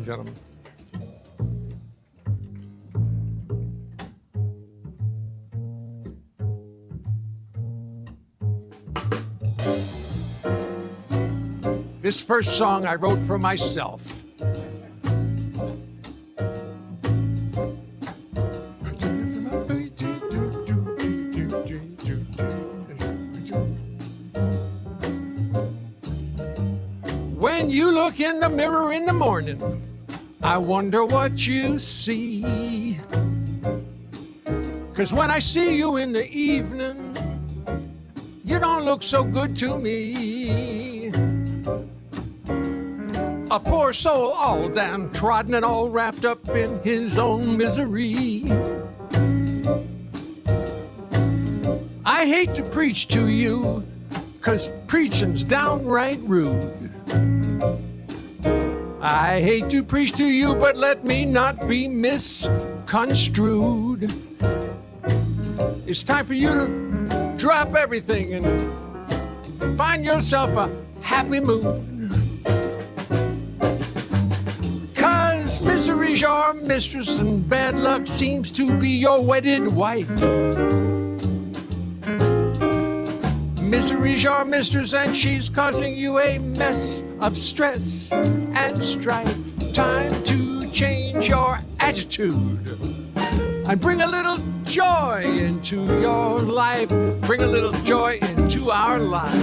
gentlemen. This first song I wrote for myself. When you look in the mirror in the morning, I wonder what you see. 'Cause when I see you in the evening, you don't look so good to me. A poor soul all downtrodden and all wrapped up in his own misery. I hate to preach to you, 'cause preaching's downright rude. I hate to preach to you, but let me not be misconstrued. It's time for you to drop everything and find yourself a happy mood. 'Cause misery's your mistress and bad luck seems to be your wedded wife. Misery's your mistress and she's causing you a mess of stress and strife. Time to change your attitude and bring a little joy into your life. Bring a little joy into our lives.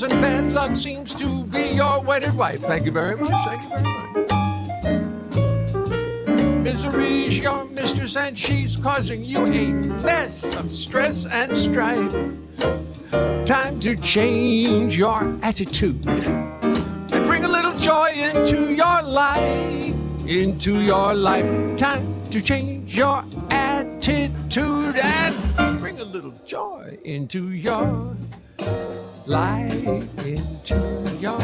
And bad luck seems to be your wedded wife. Thank you very much. Thank you very much. Misery's your mistress and she's causing you a mess of stress and strife. Time to change your attitude and bring a little joy into your life. Into your life. Time to change your attitude and bring a little joy into your life, into your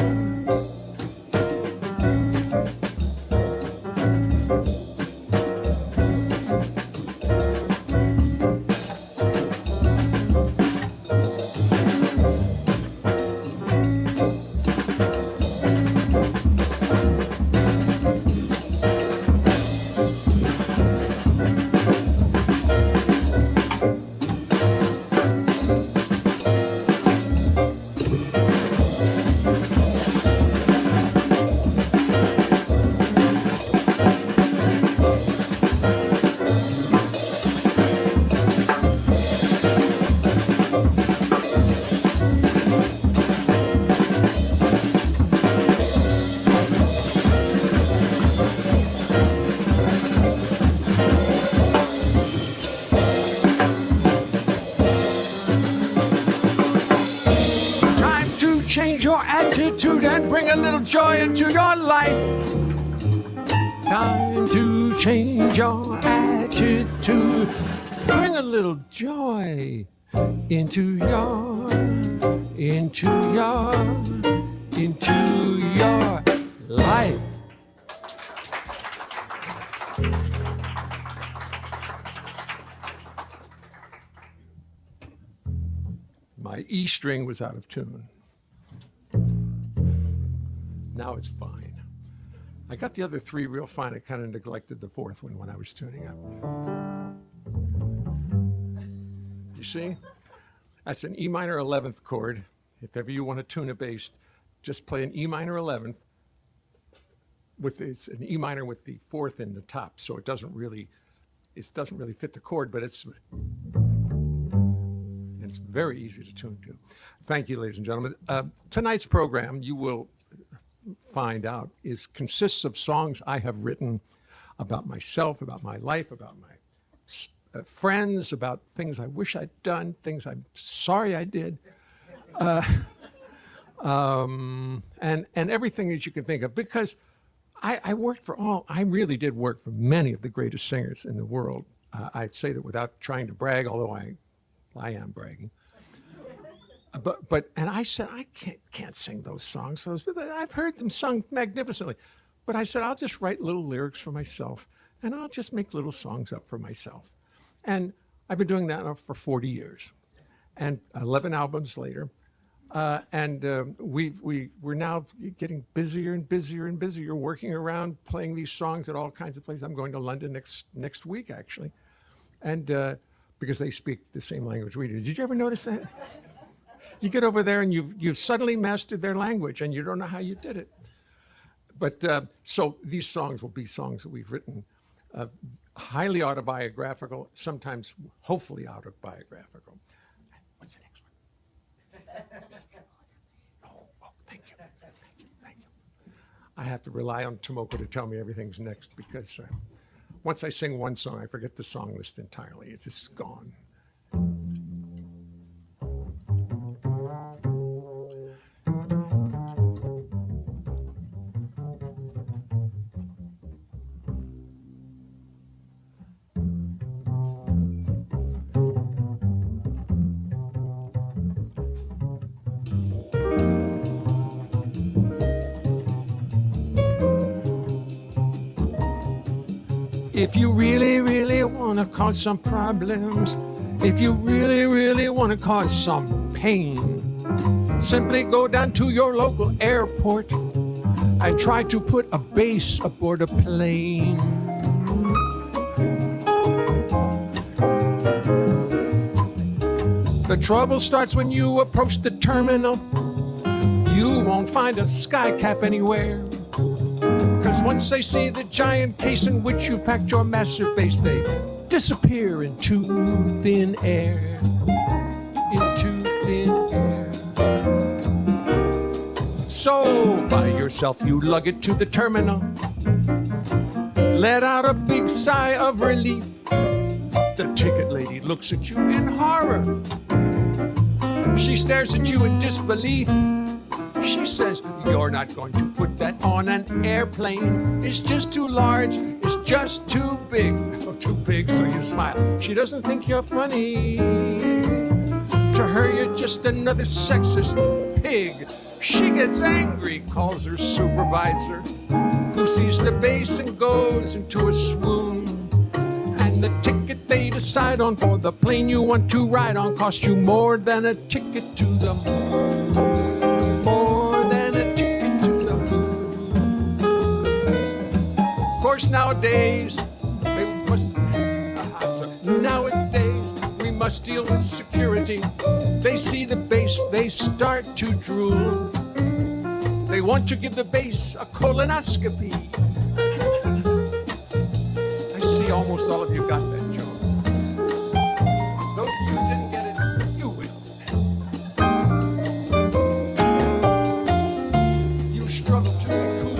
bring a little joy into your life. Time to change your attitude. Bring a little joy into your life. My E string was out of tune. Now it's fine. I got the other three real fine. I kind of neglected the fourth one when I was tuning up. You see? That's an E minor 11th chord. If ever you want to tune a bass, just play an E minor 11th. It's an E minor with the fourth in the top, so it doesn't really fit the chord, but it's very easy to tune to. Thank you, ladies and gentlemen. Tonight's program, you will find out, consists of songs I have written about myself, about my life, about my friends, about things I wish I'd done, things I'm sorry I did, and everything that you can think of. Because I really did work for many of the greatest singers in the world. I'd say that without trying to brag, although I am bragging. And I said, I can't sing those songs for those people. I've heard them sung magnificently. But I said, I'll just write little lyrics for myself, and I'll just make little songs up for myself. And I've been doing that now for 40 years, and 11 albums later. We're now getting busier and busier and busier, working around, playing these songs at all kinds of places. I'm going to London next week, actually, and because they speak the same language we do. Did you ever notice that? You get over there and you've suddenly mastered their language, and you don't know how you did it. But so these songs will be songs that we've written, highly autobiographical, sometimes hopefully autobiographical. What's the next one? Oh, thank you. I have to rely on Tomoko to tell me everything's next, because once I sing one song, I forget the song list entirely. It's just gone. If you really, really want to cause some problems, if you really, really want to cause some pain, simply go down to your local airport and try to put a bass aboard a plane. The trouble starts when you approach the terminal. You won't find a sky cap anywhere. Because once they see the giant case in which you've packed your massive bass, they disappear into thin air. Into thin air. So, by yourself, you lug it to the terminal. Let out a big sigh of relief. The ticket lady looks at you in horror. She stares at you in disbelief. She says, you're not going to put that on an airplane. It's just too large. It's just too big. Oh, too big, so you smile. She doesn't think you're funny. To her, you're just another sexist pig. She gets angry, calls her supervisor, who sees the bass and goes into a swoon. And the ticket they decide on for the plane you want to ride on costs you more than a ticket to the moon. Of course, nowadays we must deal with security. They see the bass, they start to drool. They want to give the bass a colonoscopy. I see almost all of you got that joke. Those of you who didn't get it, you will. You struggle to be cool.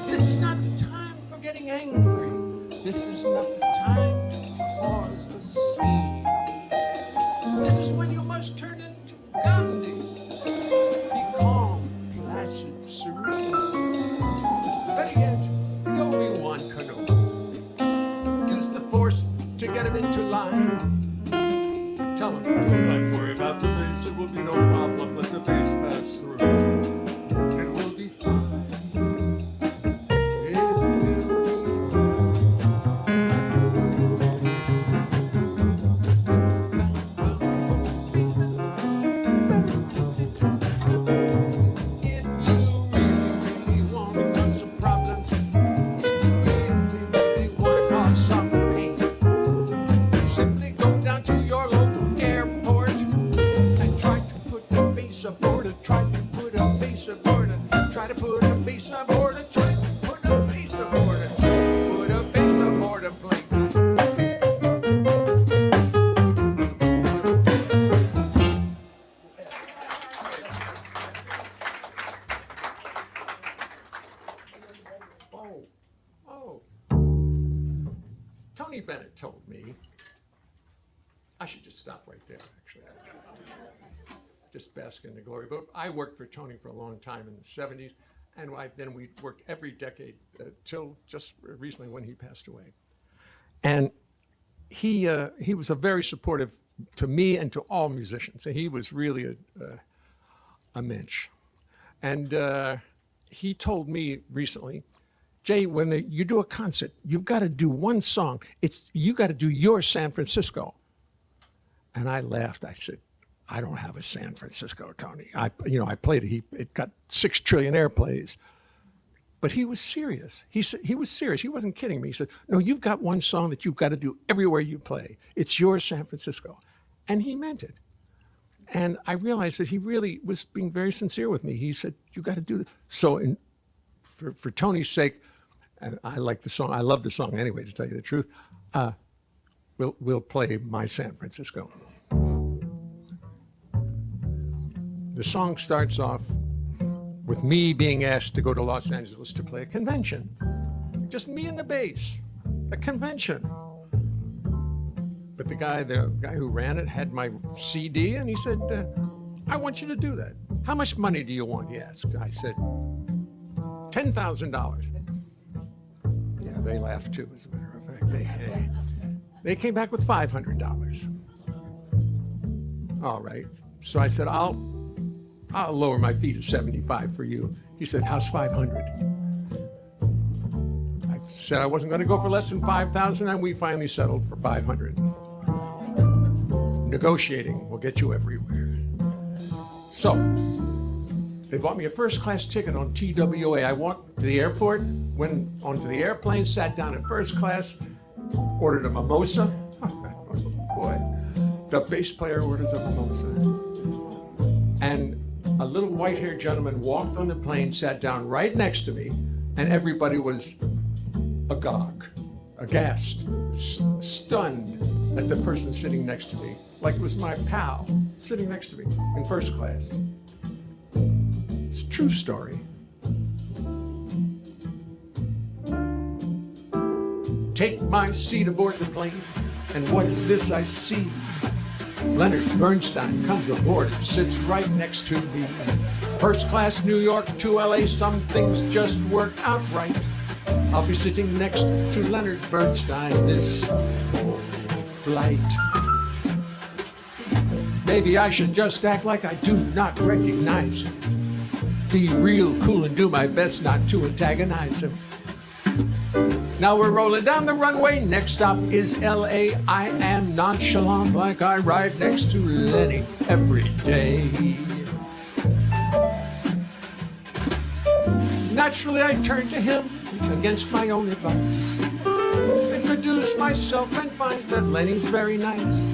This is not the time for getting angry. This is not the time to cause a scene. This is when you must turn into Gandhi. Be calm, try to put a piece aboard a train, put a piece aboard a train, put a piece aboard a plane. Tony Bennett told me, I should just stop right there, actually. Just bask in the glory. But I worked for Tony for a long time in the 70s, and then we worked every decade till just recently when he passed away. And he was a very supportive to me and to all musicians. And he was really a mensch. And he told me recently, Jay, when you do a concert, you've got to do one song. You got to do your San Francisco. And I laughed. I said, I don't have a San Francisco, Tony. I played it. It got 6 trillion airplays. But he was serious. He was serious. He wasn't kidding me. He said, no, you've got one song that you've got to do everywhere you play. It's your San Francisco. And he meant it. And I realized that he really was being very sincere with me. He said, you got to do it. So for Tony's sake, and I like the song. I love the song anyway, to tell you the truth. We'll play My San Francisco. The song starts off with me being asked to go to Los Angeles to play a convention. Just me and the bass, a convention. But the guy who ran it had my CD, and he said, I want you to do that. How much money do you want, he asked. I said, $10,000. Yeah, they laughed too, as a matter of fact. They came back with $500. All right. So I said, I'll lower my fee to $75 for you. He said, how's $500? I said I wasn't going to go for less than $5,000, and we finally settled for $500. Negotiating will get you everywhere. So they bought me a first-class ticket on TWA. I walked to the airport, went onto the airplane, sat down in first class, ordered a mimosa. Oh, boy. The bass player orders a mimosa. And a little white-haired gentleman walked on the plane, sat down right next to me, and everybody was agog, aghast, stunned at the person sitting next to me, like it was my pal sitting next to me in first class. It's a true story. Take my seat aboard the plane, and what is this I see? Leonard Bernstein comes aboard and sits right next to me. First class New York to LA, some things just work out right. I'll be sitting next to Leonard Bernstein this flight. Maybe I should just act like I do not recognize him. Be real cool and do my best not to antagonize him. Now we're rolling down the runway. Next stop is LA. I am nonchalant like I ride next to Lenny every day. Naturally, I turn to him against my own advice. Introduce myself and find that Lenny's very nice.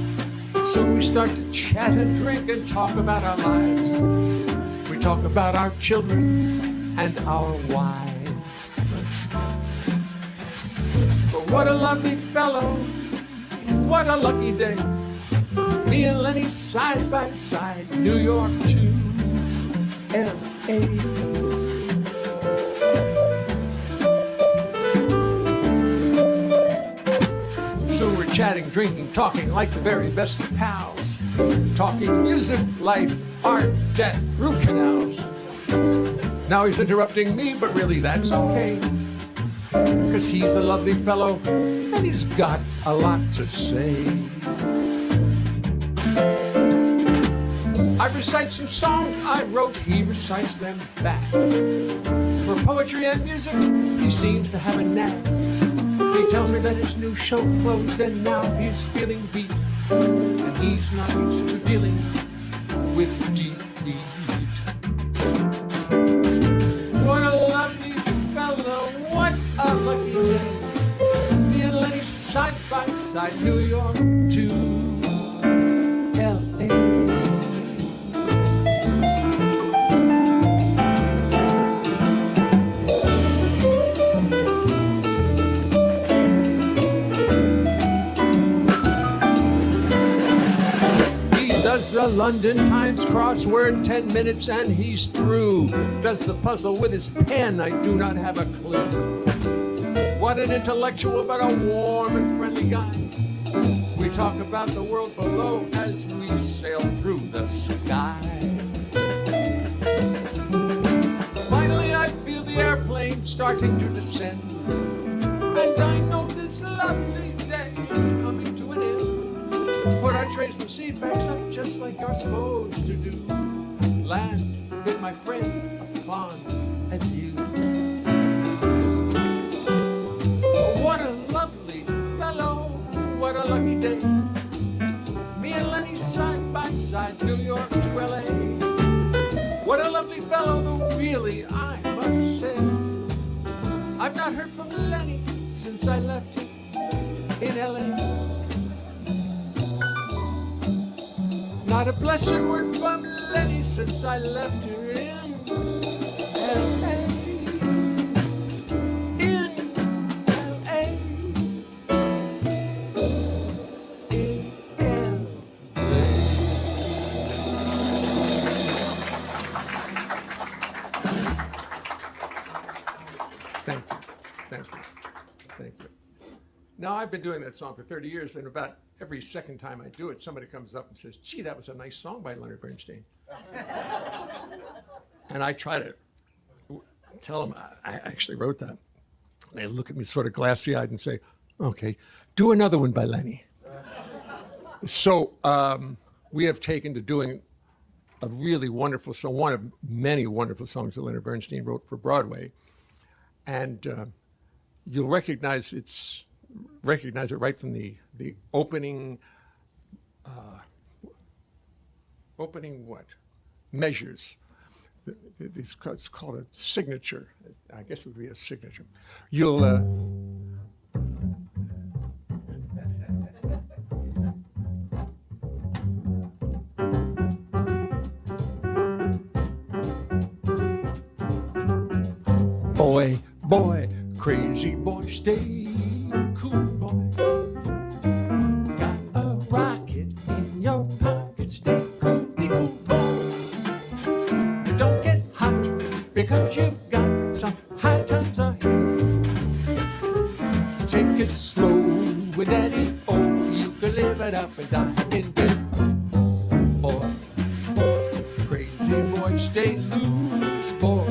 Soon we start to chat and drink and talk about our lives. We talk about our children and our wives. But what a lovely fellow, what a lucky day. Me and Lenny side by side, New York to L.A. So we're chatting, drinking, talking like the very best of pals. Talking music, life, art, death, root canals. Now he's interrupting me, but really that's okay. Because he's a lovely fellow, and he's got a lot to say. I recite some songs I wrote, he recites them back. For poetry and music, he seems to have a knack. He tells me that his new show closed and now he's feeling beat. And he's not used to dealing with defeat. What a lovely fellow, what a lucky day. Me and Lenny side by side, New York to L.A. the London Times crossword, 10 minutes and he's through. Does the puzzle with his pen, I do not have a clue. What an intellectual, but a warm and friendly guy. We talk about the world below as we sail through the sky. Finally, I feel the airplane starting to descend, and I know this lovely day is coming to an end. Put our trays and seat backs up just like you're supposed to do. Land, bid my friend a fond adieu. What a lovely fellow, what a lucky day. Me and Lenny side by side, New York to LA. What a lovely fellow, though really I must say, I've not heard from Lenny since I left him in LA. Not a blessed word from Lenny since I left her in LA. Now, I've been doing that song for 30 years, and about every second time I do it, somebody comes up and says, gee, that was a nice song by Leonard Bernstein. And I try to tell them I actually wrote that. They look at me sort of glassy-eyed and say, okay, do another one by Lenny. So we have taken to doing a really wonderful song, one of many wonderful songs that Leonard Bernstein wrote for Broadway. And you'll recognize it right from the opening measures. It's called a signature. I guess it would be a signature. You'll boy, crazy boy, stay cool, boy. Got a rocket in your pocket, stay cool, be cool, boy. Don't get hot because you've got some high times ahead. Take it slow with Daddy, oh, you can live it up and down in bed. Boy, crazy boy, stay loose, boy.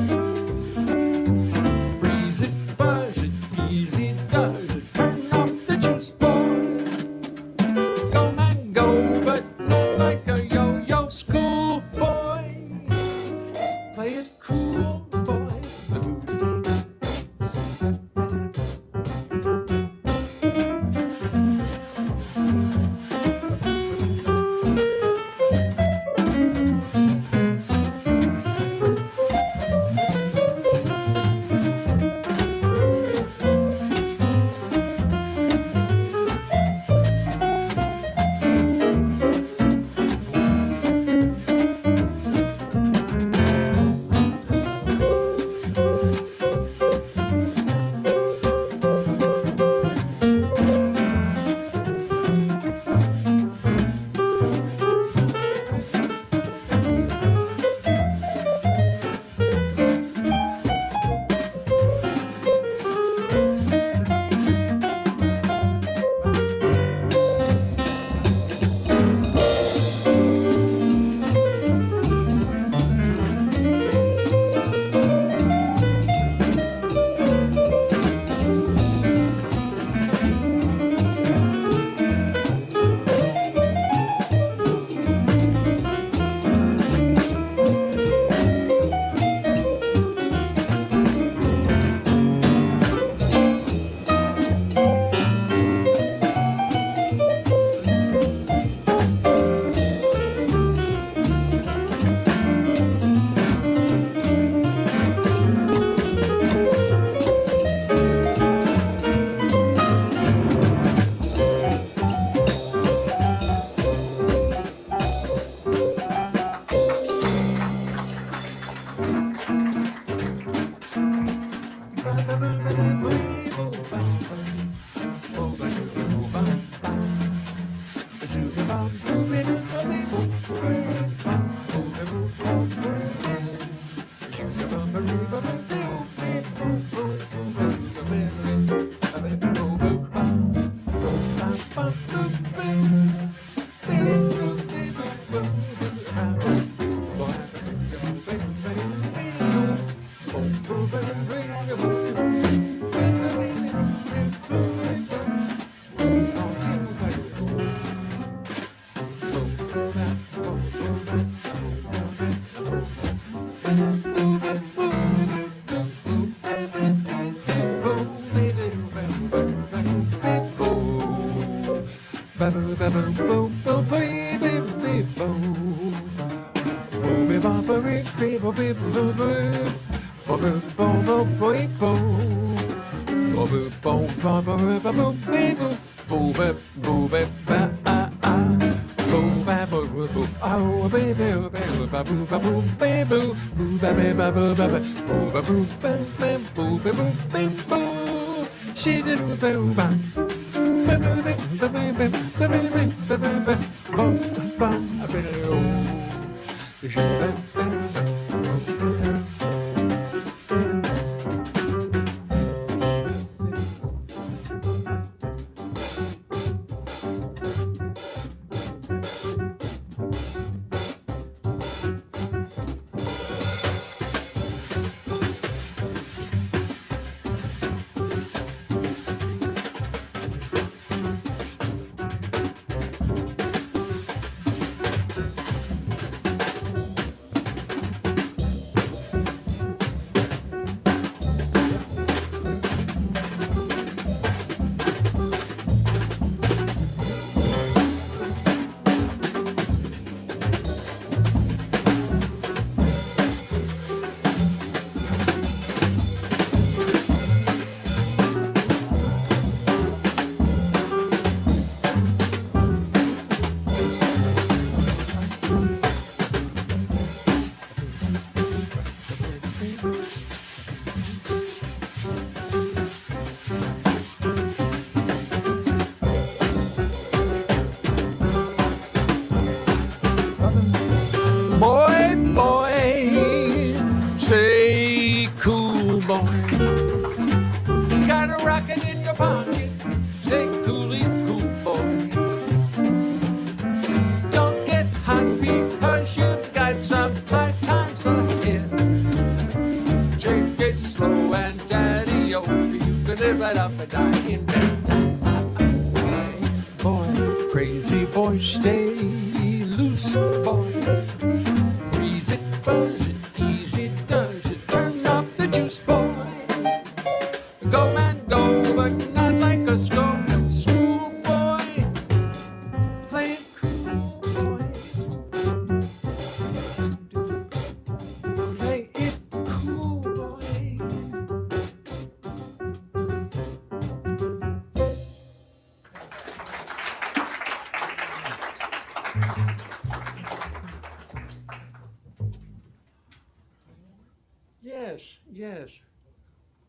Yes,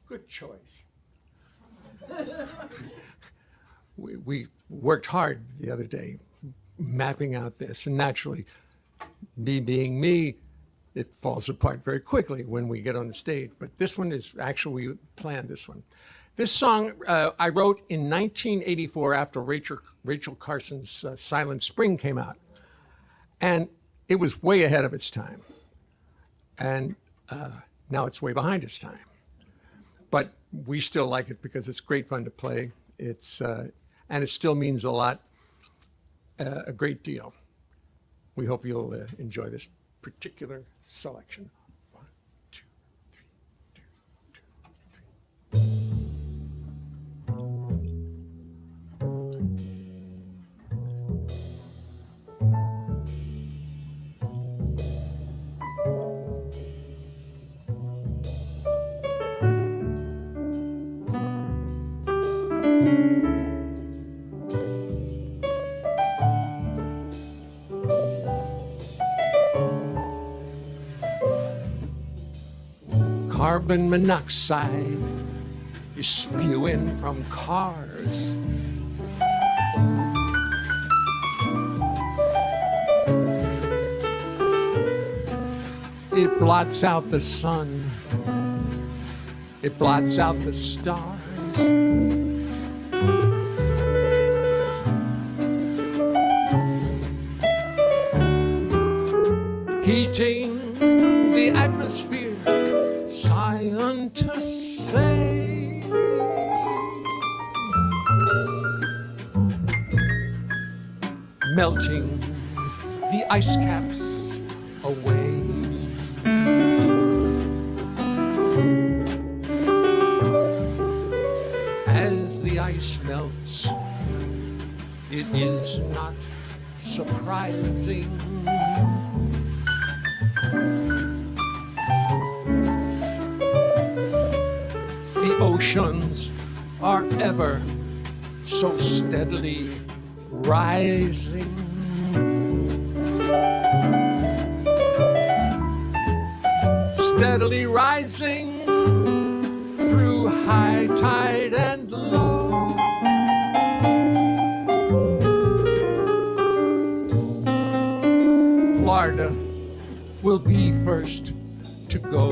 good choice. we worked hard the other day mapping out this, and naturally, me being me, it falls apart very quickly when we get on the stage. But this one is actually, we planned this one. This song I wrote in 1984 after Rachel Carson's Silent Spring came out. And it was way ahead of its time. And now it's way behind its time. But we still like it because it's great fun to play. And it still means a lot, a great deal. We hope you'll enjoy this particular selection. 1, 2, 3, 2, 2, 3. Carbon monoxide is spewing from cars. It blots out the sun. It blots out the stars. Heating the atmosphere. Scientists say melting the ice caps away. As the ice melts, it is not surprising. The oceans are ever so steadily rising. Steadily rising through high tide and low. Florida will be first to go.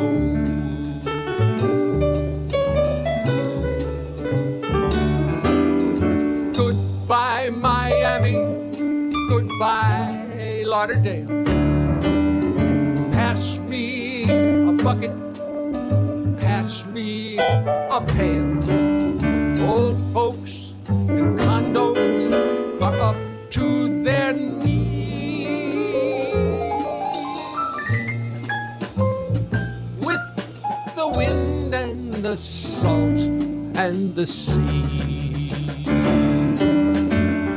Goodbye, Miami. Goodbye, Lauderdale. Pass me a bucket. Pass me a pail. Old folks in condos are up to their knees with the wind and the salt and the sea.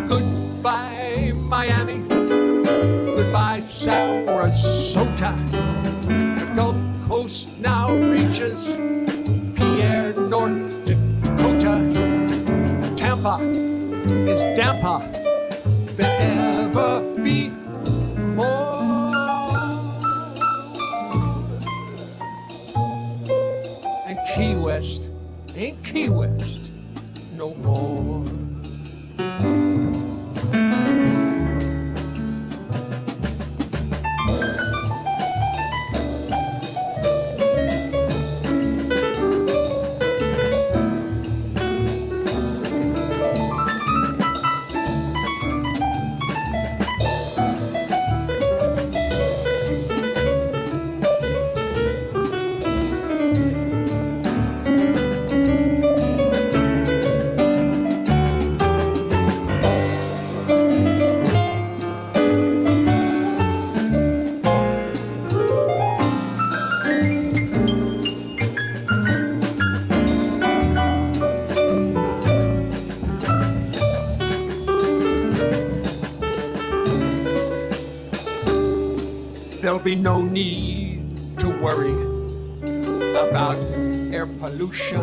Goodbye, Miami. Goodbye, Sarasota. The Gulf Coast now reaches Pierre, North Dakota. Tampa is damper than ever before. And Key West ain't Key West no more. There'll be no need to worry about air pollution.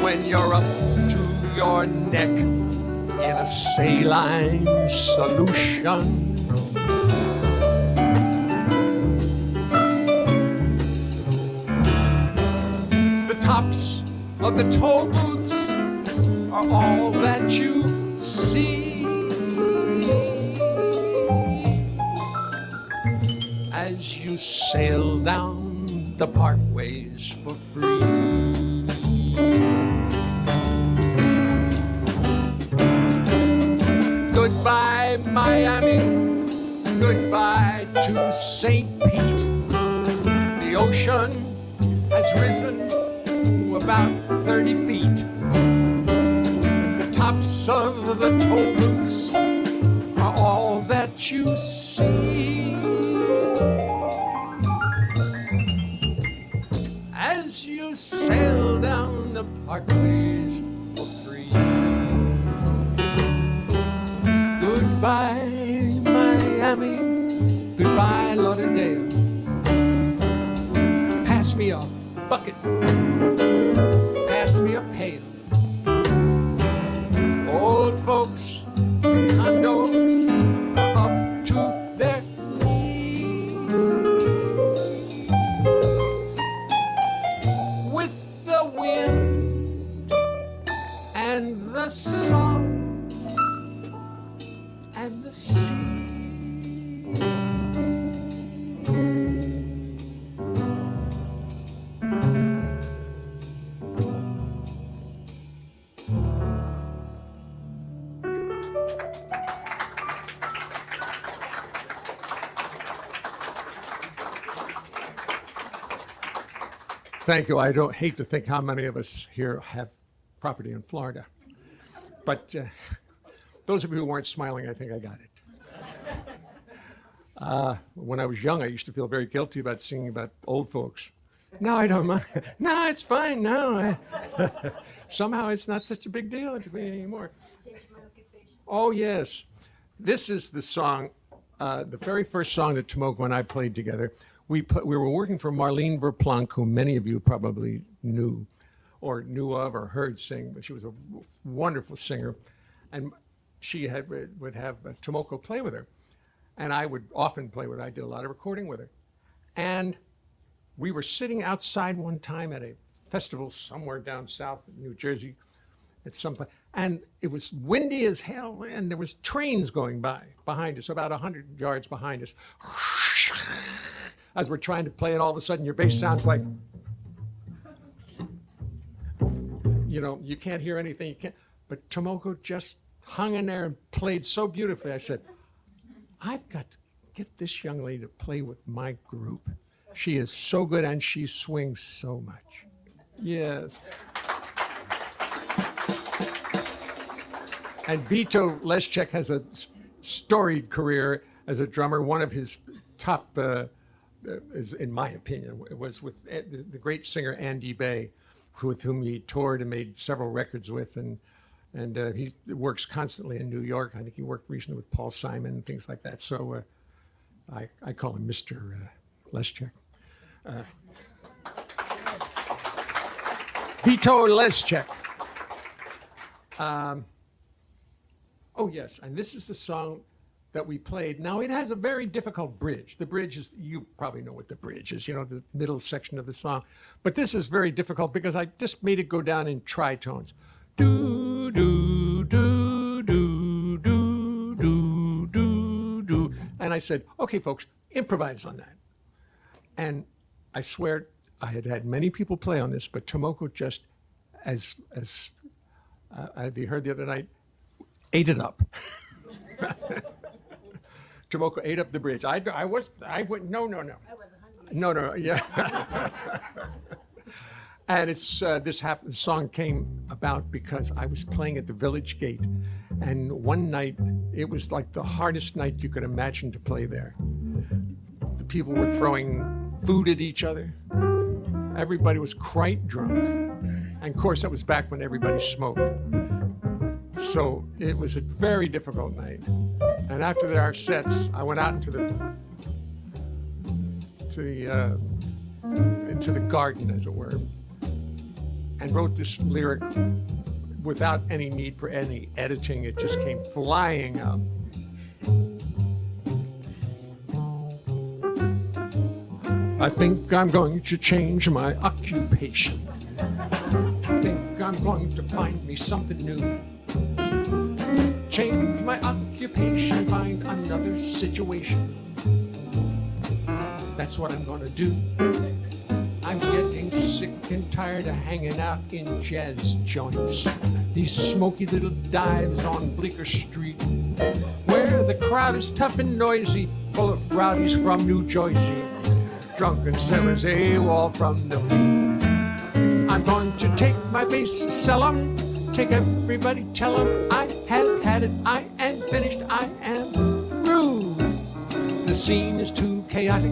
When you're up to your neck in a saline solution. The tops of the toll booths are all that you see as you sail down the parkways for free. Goodbye, Miami. Goodbye to St. Pete. The ocean has risen to about 30 feet. Tops of the toll booths are all that you see as you sail down the parkways for free. Goodbye, Miami. Goodbye, Lauderdale. Pass me a bucket. Pass me a pail. Old folks, condos, are up to their knees with the wind and the sun and the sea. Thank you. I don't hate to think how many of us here have property in Florida. But those of you who weren't smiling, I think I got it. When I was young, I used to feel very guilty about singing about old folks No, I don't mind. No, it's fine. No, somehow it's not such a big deal to me anymore. Oh, yes. This is the song, the very first song that Tomoko and I played together. We were working for Marlene Verplanck, who many of you probably knew or knew of or heard sing, but she was a wonderful singer. And she would have Tomoko play with her. And I would often play with her. I did a lot of recording with her. And we were sitting outside one time at a festival somewhere down south in New Jersey at some point, and it was windy as hell, and there was trains going by behind us, about 100 yards behind us. As we're trying to play, and all of a sudden your bass sounds like, you can't hear anything, you can't. But Tomoko just hung in there and played so beautifully. I said, I've got to get this young lady to play with my group. She is so good, and she swings so much. Yes. And Vito Lesczak has a storied career as a drummer. One of his top, is, in my opinion, was with the great singer Andy Bay, with whom he toured and made several records with, and he works constantly in New York. I think he worked recently with Paul Simon and things like that. So I call him Mr. Lesczak. Vito Lesczak. Oh, yes, and this is the song that we played. Now, it has a very difficult bridge. The bridge is, you probably know what the bridge is, the middle section of the song. But this is very difficult because I just made it go down in tritones. Do, do, do, do, do, do, do, do. And I said, okay, folks, improvise on that. And I swear I had had many people play on this, but Tomoko just, as you heard the other night, ate it up. Tomoko ate up the bridge. I went, no. I wasn't hungry. No, yeah. And it's, the song came about because I was playing at the Village Gate, and one night, it was like the hardest night you could imagine to play there. The people were throwing food at each other. Everybody was quite drunk. And of course, that was back when everybody smoked. So it was a very difficult night. And after our sets, I went out into the garden, as it were, and wrote this lyric without any need for any editing. It just came flying out. I think I'm going to change my occupation. I think I'm going to find me something new. Change my occupation, find another situation. That's what I'm gonna do. I'm getting sick and tired of hanging out in jazz joints. These smoky little dives on Bleecker Street, where the crowd is tough and noisy, full of rowdies from New Jersey, drunken sailors AWOL from the fleet. I'm going to take my bass, sell 'em, take everybody, tell 'em I have had it, I am finished, I am through. The scene is too chaotic,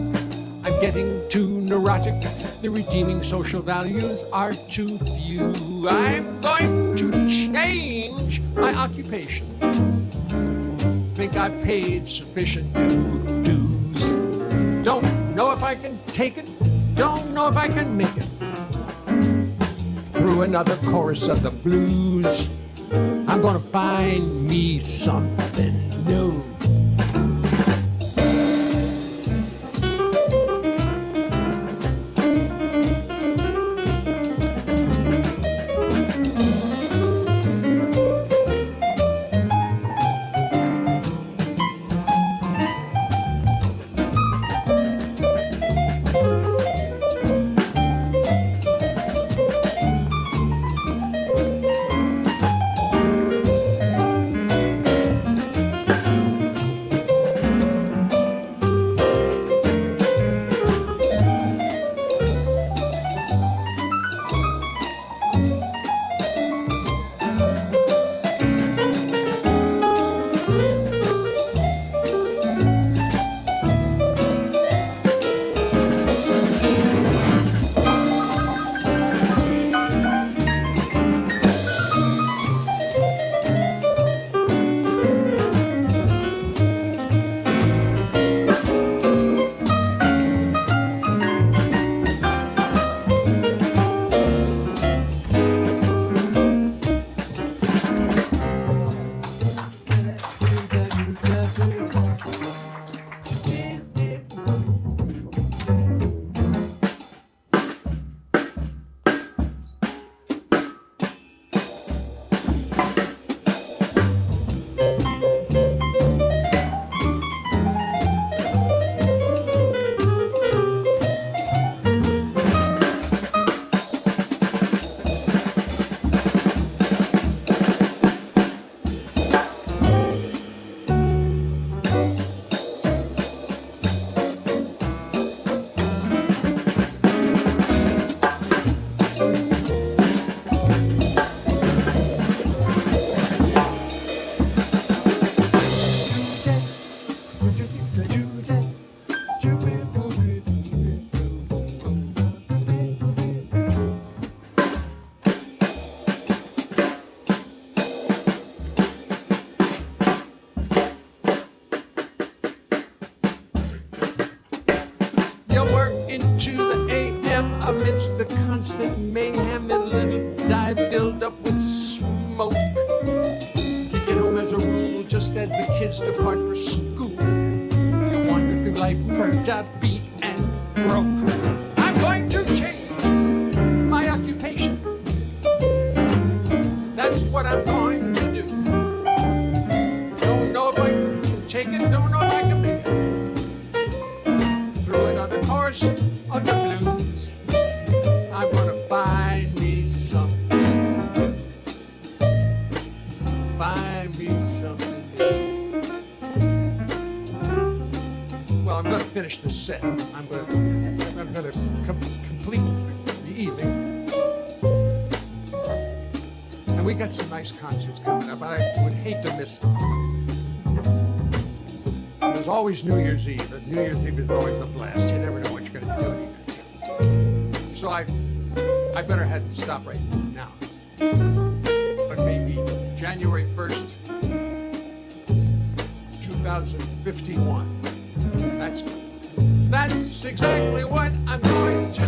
I'm getting too neurotic. The redeeming social values are too few. I'm going to change my occupation. Think I've paid sufficient dues. Don't know if I can take it, don't know if I can make it through another chorus of the blues. I'm gonna find me something new. the constant mayhem and little dive filled up with smoke. You get home as a rule just as the kids depart for school. You wander through life burnt out, beat and broke. I'm going to change my occupation. That's what I'm going to do. Don't know if I can take it, don't know if I can make it. Through another course of the blues, I'm gonna find me something. Find me something. Well, I'm gonna finish the set. I'm gonna complete the evening. And we got some nice concerts coming up. I would hate to miss them. There's always New Year's Eve. And New Year's Eve is always a blast. You never know what you're going to do. So I better head and stop right now. But maybe January 1st, 2051. That's exactly what I'm going to do.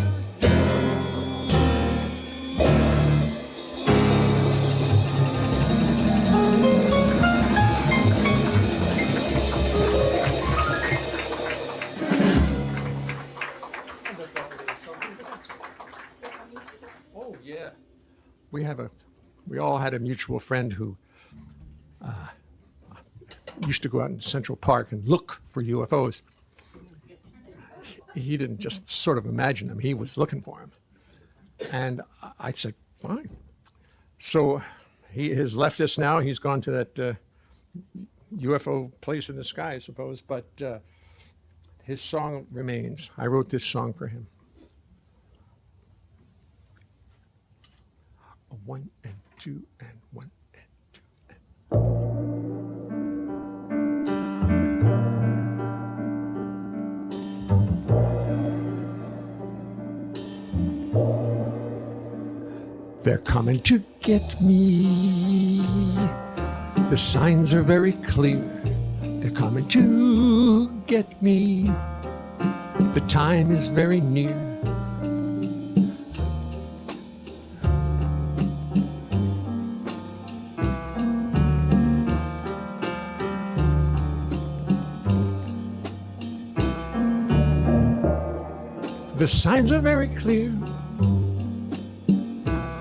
We all had a mutual friend who used to go out in Central Park and look for UFOs. He didn't just sort of imagine them, he was looking for them. And I said, fine. So he has left us now. He's gone to that UFO place in the sky, I suppose, but his song remains. I wrote this song for him. A 1 and 2 and 1 and 2 and. They're coming to get me. The signs are very clear. They're coming to get me. The time is very near. The signs are very clear.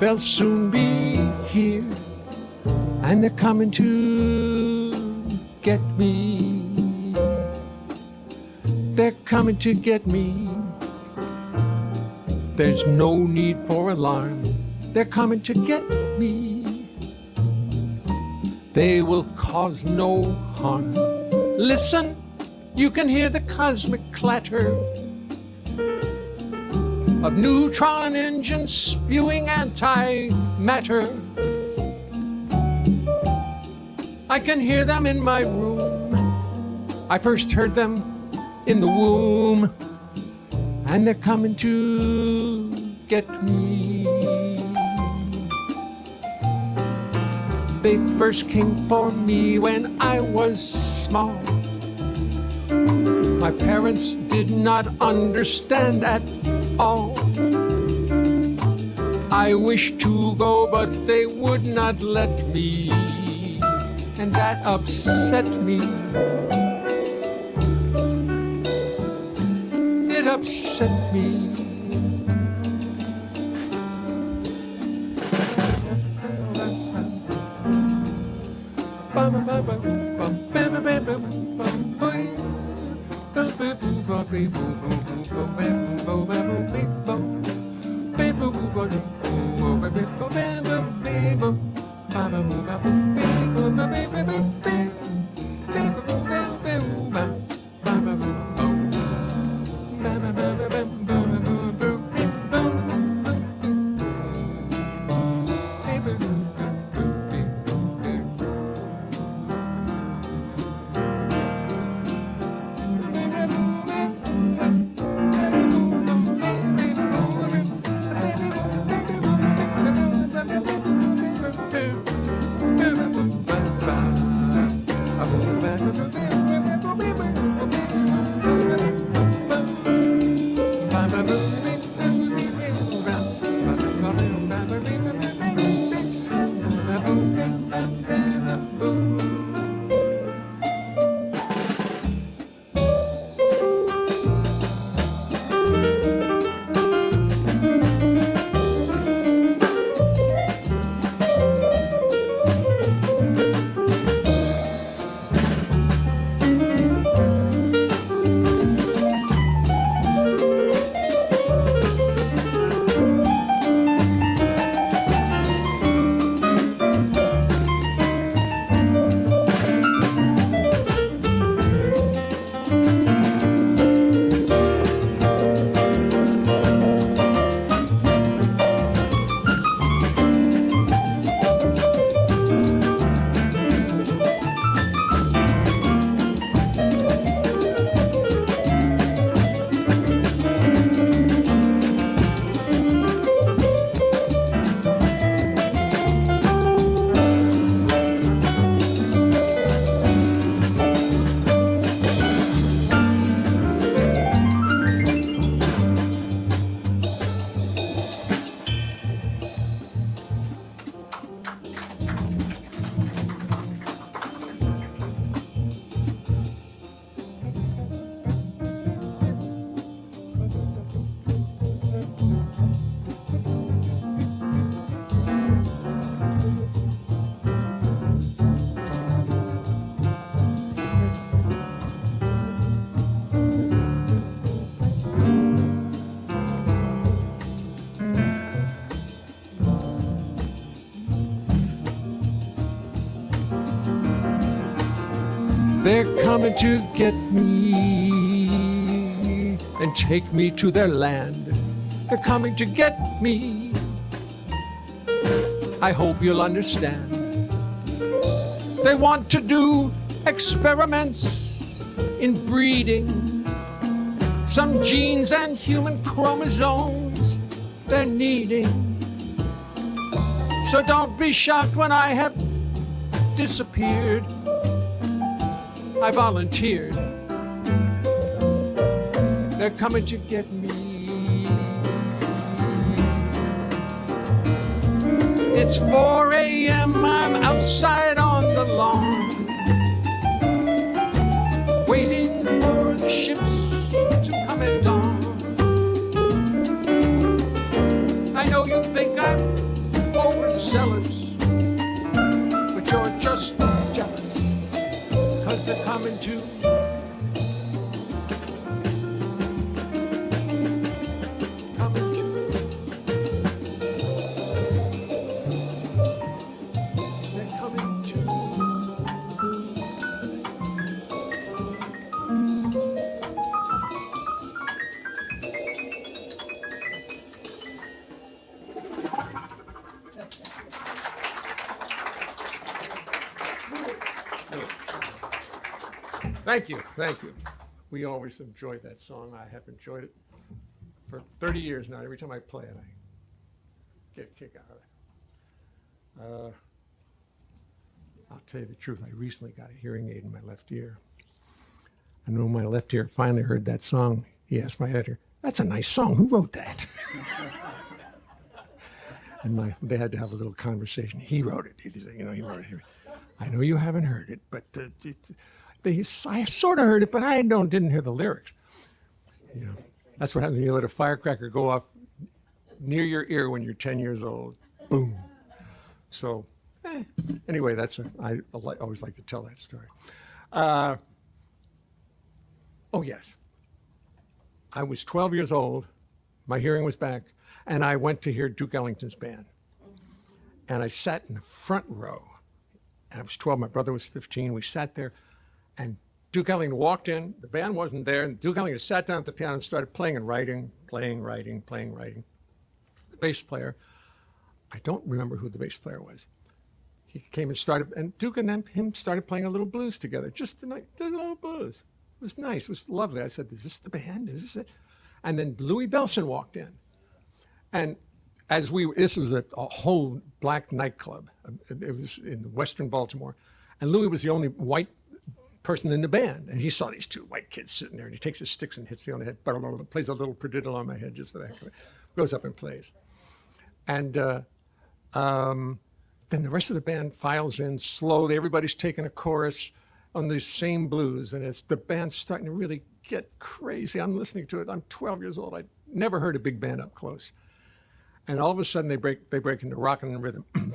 They'll soon be here, and they're coming to get me. They're coming to get me. There's no need for alarm. They're coming to get me. They will cause no harm. Listen, you can hear the cosmic clatter of neutron engines spewing antimatter. I can hear them in my room. I first heard them in the womb, and they're coming to get me. They first came for me when I was small. My parents did not understand at all. I wished to go, but they would not let me, and that upset me. It upset me. They're coming to get me and take me to their land. They're coming to get me. I hope you'll understand. They want to do experiments in breeding. Some genes and human chromosomes they're needing. So don't be shocked when I have disappeared. I volunteered. They're coming to get me. It's 4 a.m. I'm outside on the lawn, waiting for the ships to come at dawn. I know you think I'm overzealous, but you're just jealous, 'cause they're coming to. Thank you, thank you. We always enjoy that song. I have enjoyed it for 30 years now. Every time I play it, I get a kick out of it. I'll tell you the truth, I recently got a hearing aid in my left ear. And when my left ear finally heard that song, he asked my editor, "That's a nice song, who wrote that?" And they had to have a little conversation. He wrote it, he said, he wrote it. I know you haven't heard it, but I sort of heard it, but I didn't hear the lyrics. That's what happens when you let a firecracker go off near your ear when you're 10 years old. Boom. So, anyway, I always like to tell that story. Oh yes, I was 12 years old. My hearing was back, and I went to hear Duke Ellington's band. And I sat in the front row. And I was 12. My brother was 15. We sat there. And Duke Ellington walked in, the band wasn't there, and Duke Ellington sat down at the piano and started playing and writing. The bass player, I don't remember who the bass player was. He came and Duke and him started playing a little blues together, just a little blues. It was nice, it was lovely. I said, "Is this the band? Is this it?" And then Louis Bellson walked in. And this was a whole black nightclub. It was in western Baltimore. And Louis was the only white person in the band, and he saw these two white kids sitting there, and he takes his sticks and hits me on the head, plays a little paradiddle on my head just for the heck of it, goes up and plays. And then the rest of the band files in slowly. Everybody's taking a chorus on these same blues, and the band's starting to really get crazy. I'm listening to it. I'm 12 years old. I never heard a big band up close. And all of a sudden they break into rock and rhythm. And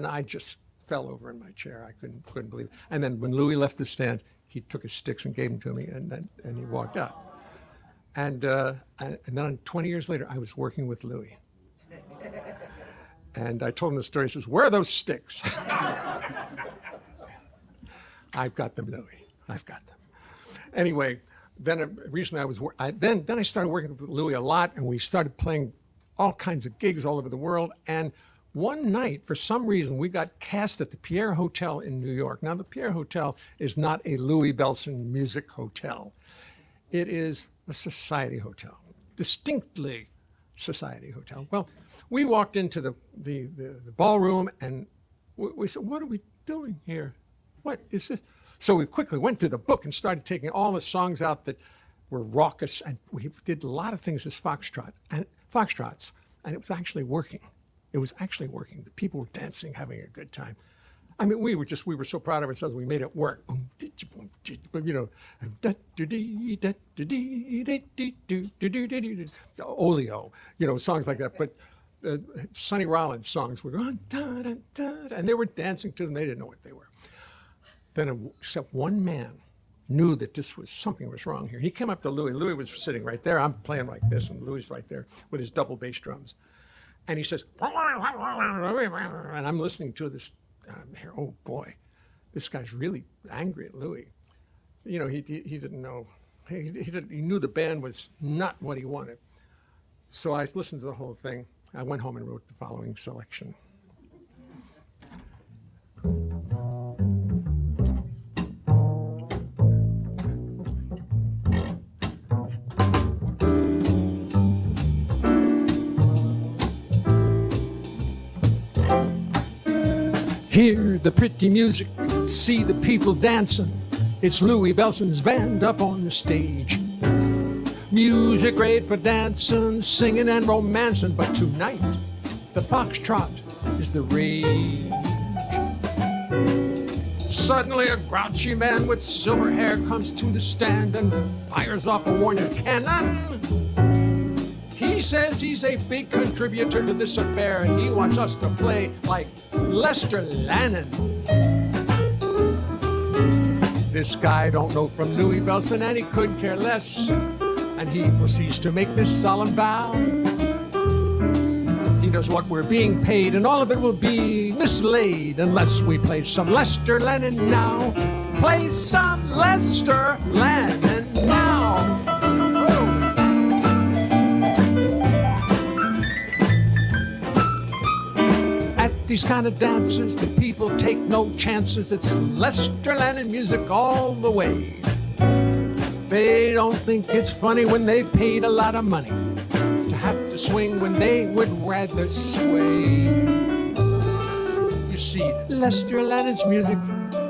I just fell over in my chair. I couldn't believe it. And then when Louis left the stand, he took his sticks and gave them to me, and he walked out. And then 20 years later, I was working with Louis. And I told him the story. He says, "Where are those sticks?" I've got them, Louis. I've got them. Anyway, then recently I started working with Louis a lot, and we started playing all kinds of gigs all over the world. And one night, for some reason, we got cast at the Pierre Hotel in New York. Now, the Pierre Hotel is not a Louis Bellson music hotel. It is a society hotel, distinctly society hotel. Well, we walked into the ballroom, and we said, "What are we doing here? What is this?" So we quickly went through the book and started taking all the songs out that were raucous, and we did a lot of things as foxtrots, and it was actually working. It was actually working. The people were dancing, having a good time. I mean, we were so proud of ourselves. We made it work. But Oleo, songs like that. But Sonny Rollins songs were going, and they were dancing to them. They didn't know what they were. Then except one man knew that something was wrong here. He came up to Louis. Louis was sitting right there. I'm playing like this, and Louis right there with his double bass drums. And he says, and I'm listening to this, I'm here. Oh boy, this guy's really angry at Louis. You know, he didn't know. He knew the band was not what he wanted. So I listened to the whole thing. I went home and wrote the following selection. Hear the pretty music, see the people dancing. It's Louis Bellson's band up on the stage. Music great for dancing, singing and romancing, but tonight the foxtrot is the rage. Suddenly a grouchy man with silver hair comes to the stand and fires off a warning cannon. He says he's a big contributor to this affair and he wants us to play like Lester Lannon. This guy don't know from Louis Bellson and he couldn't care less. And he proceeds to make this solemn vow. He knows what we're being paid and all of it will be mislaid unless we play some Lester Lannon now. Play some Lester Lannon now. These kind of dances, the people take no chances. It's Lester Lannon music all the way. They don't think it's funny when they've paid a lot of money to have to swing when they would rather sway. You see, Lester Lannon's music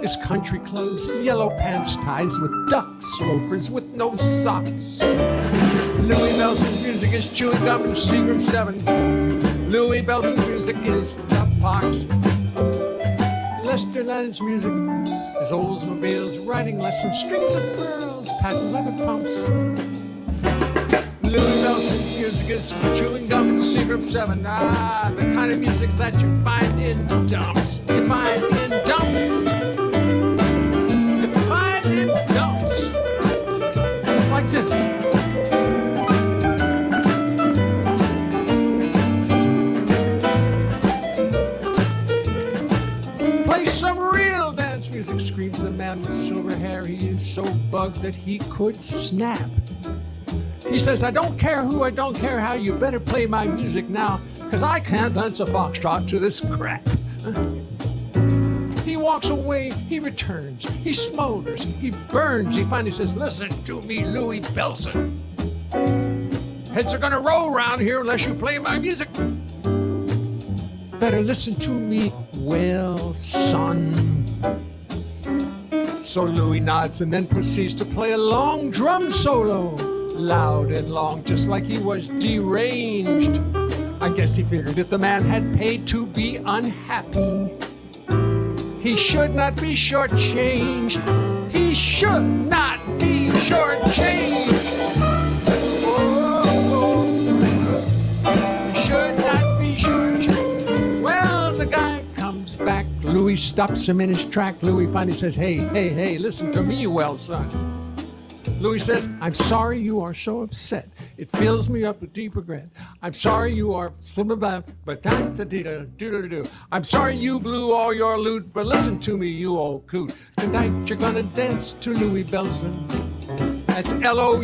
is country clubs, yellow pants, ties with ducks, loafers with no socks. Louis Bellson's music is chewing gum and Seagram 7. Louis Bellson's music is the Fox. Lester Lannon's music is Oldsmobiles, riding lessons, strings of pearls, patent leather pumps. Louis Bellson's music is chewing gum and Seagram 7. Ah, the kind of music that you find in dumps. You find in dumps. You find in dumps. Like this. Screams the man with silver hair. He is so bugged that he could snap. He says, I don't care who, I don't care how, you better play my music now, because I can't dance a foxtrot to this crap. He walks away, he returns, he smolders, he burns. He finally says, listen to me, Louis Bellson. Heads are gonna roll around here unless you play my music. Better listen to me, well, son. So Louis nods and then proceeds to play a long drum solo, loud and long, just like he was deranged. I guess he figured if the man had paid to be unhappy, he should not be shortchanged. He should not be shortchanged. Oh, he should not be shortchanged. Well, the guy comes back. Louis stops him in his track. Louis finally says, hey, listen to me, well, son. Louis says, I'm sorry you are so upset. It fills me up with deep regret. I'm sorry you are but I'm sorry you blew all your loot, but listen to me, you old coot. Tonight you're gonna dance to Louis Bellson. That's Louiebell,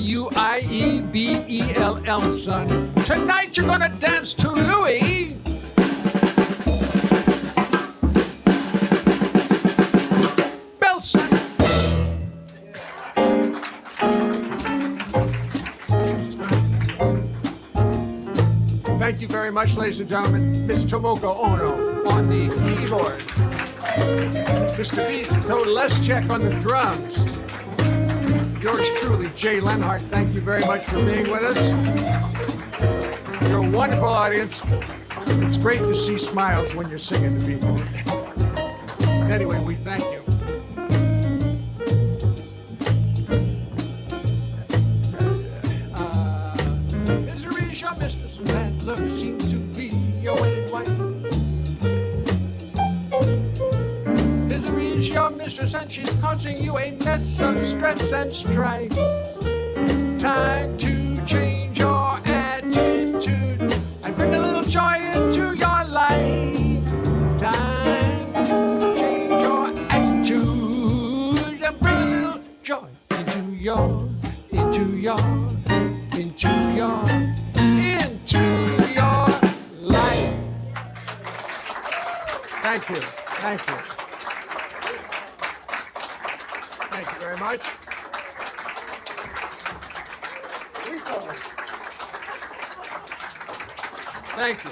son. Tonight you're gonna dance to Louis. Thank you very much, ladies and gentlemen. Miss Tomoko Ohno on the keyboard. Mr. Vito Lesczak on the drums. Yours truly, Jay Leonhart, thank you very much for being with us. You're a wonderful audience. It's great to see smiles when you're singing to people. Anyway, we thank you. Misery's your mistress, and bad luck seems to be your wedded wife. Misery's your mistress, and she's causing you a mess of stress and strife. Time to change your attitude and bring a little joy into your life. Time joy into your, into your, into your, into your life. Thank you. Thank you. Thank you very much. Thank you.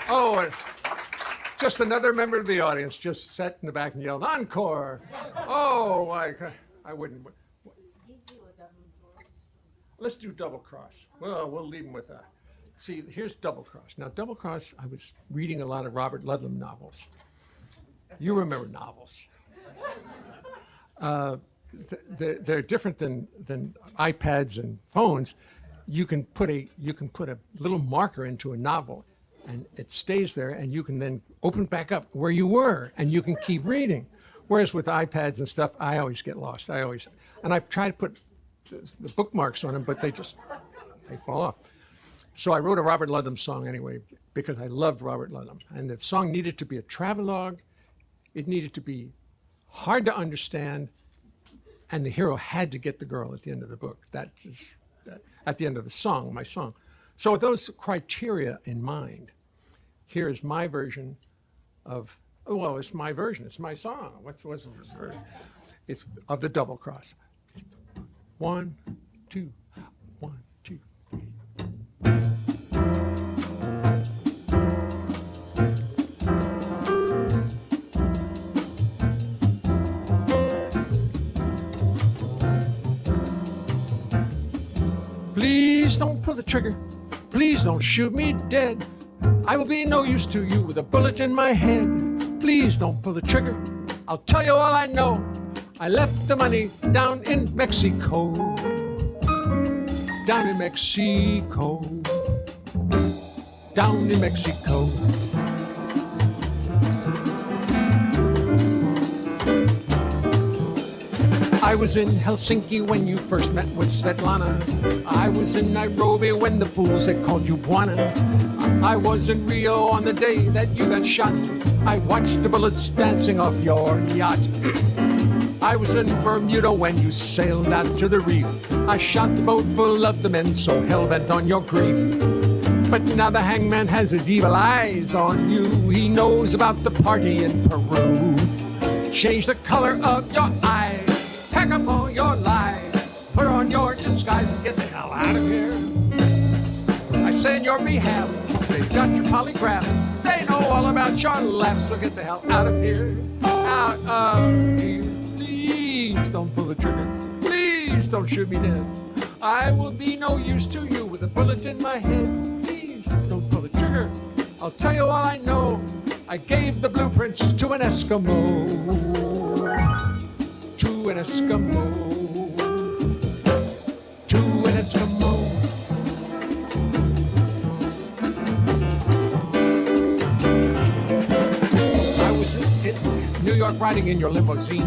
And just another member of the audience just sat in the back and yelled, "Encore!" Oh, I wouldn't. Let's do Double Cross. Well, we'll leave them with that. See, here's Double Cross. Now, Double Cross, I was reading a lot of Robert Ludlum novels. You remember novels. They're different than iPads and phones. You can put a little marker into a novel, and it stays there, and you can then open back up where you were, and you can keep reading. Whereas with iPads and stuff, I always get lost. And I've tried to put the bookmarks on them, but they fall off. So I wrote a Robert Ludlum song anyway, because I loved Robert Ludlum. And the song needed to be a travelogue. It needed to be hard to understand. And the hero had to get the girl at the end of the book. At the end of the song, my song. So with those criteria in mind, here is my version of, well, it's my version. It's my song. What's the version? It's of the Double Cross. 1, 2, 1, 2, 3. Please don't pull the trigger. Please don't shoot me dead. I will be no use to you with a bullet in my head. Please don't pull the trigger. I'll tell you all I know. I left the money down in Mexico. Down in Mexico. Down in Mexico. I was in Helsinki when you first met with Svetlana. I was in Nairobi when the fools had called you Buana. I was in Rio on the day that you got shot. I watched the bullets dancing off your yacht. I was in Bermuda when you sailed out to the reef. I shot the boat full of the men so hell-bent on your grief. But now the hangman has his evil eyes on you. He knows about the party in Peru. Change the color of your eyes. Pack up all your lies. Put on your disguise and get the hell out of here. I say in your behalf, they've got your polygraph. They know all about your laugh, so get the hell out of here. Out of here. Please don't pull the trigger. Please don't shoot me dead. I will be no use to you with a bullet in my head. Please don't pull the trigger. I'll tell you all I know. I gave the blueprints to an Eskimo. To an Eskimo. To an Eskimo. I was in New York riding in your limousine,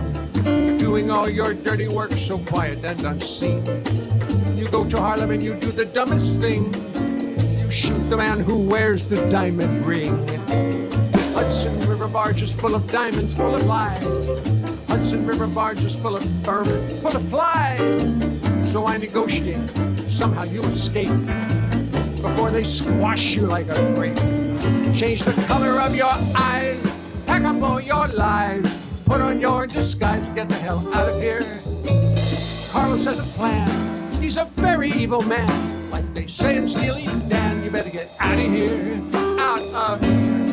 doing all your dirty work so quiet and unseen. You go to Harlem and you do the dumbest thing. You shoot the man who wears the diamond ring. Hudson River barges full of diamonds, full of lies. Hudson River barges full of vermin, full of flies. So I negotiate, somehow you escape before they squash you like a grape. Change the color of your eyes, pack up all your lies, put on your disguise, get the hell out of here. Carlos has a plan, he's a very evil man. Like they say in Steely Dan, you better get out of here, out of here.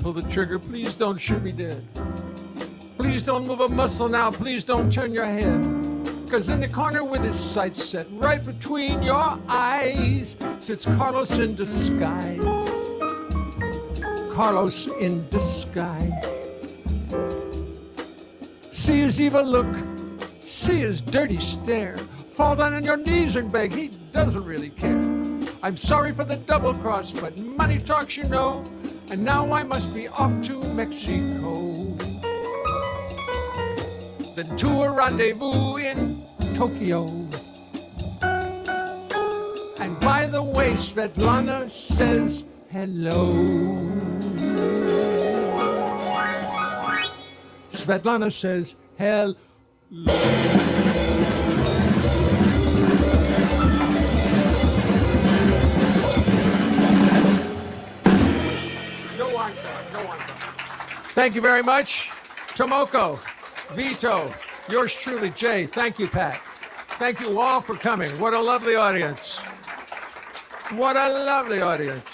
pull the trigger. Please don't shoot me dead. Please don't move a muscle now. Please don't turn your head. Because in the corner with his sights set right between your eyes sits Carlos in disguise. Carlos in disguise. See his evil look. See his dirty stare. Fall down on your knees and beg. He doesn't really care. I'm sorry for the double cross, but money talks, you know. And now I must be off to Mexico. Then to a rendezvous in Tokyo. And by the way, Svetlana says hello. Svetlana says hello. Thank you very much. Tomoko, Vito, yours truly, Jay. Thank you, Pat. Thank you all for coming. What a lovely audience. What a lovely audience.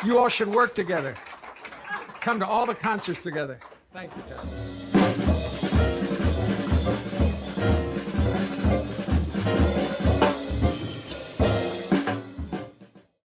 You all should work together. Come to all the concerts together. Thank you, Pat.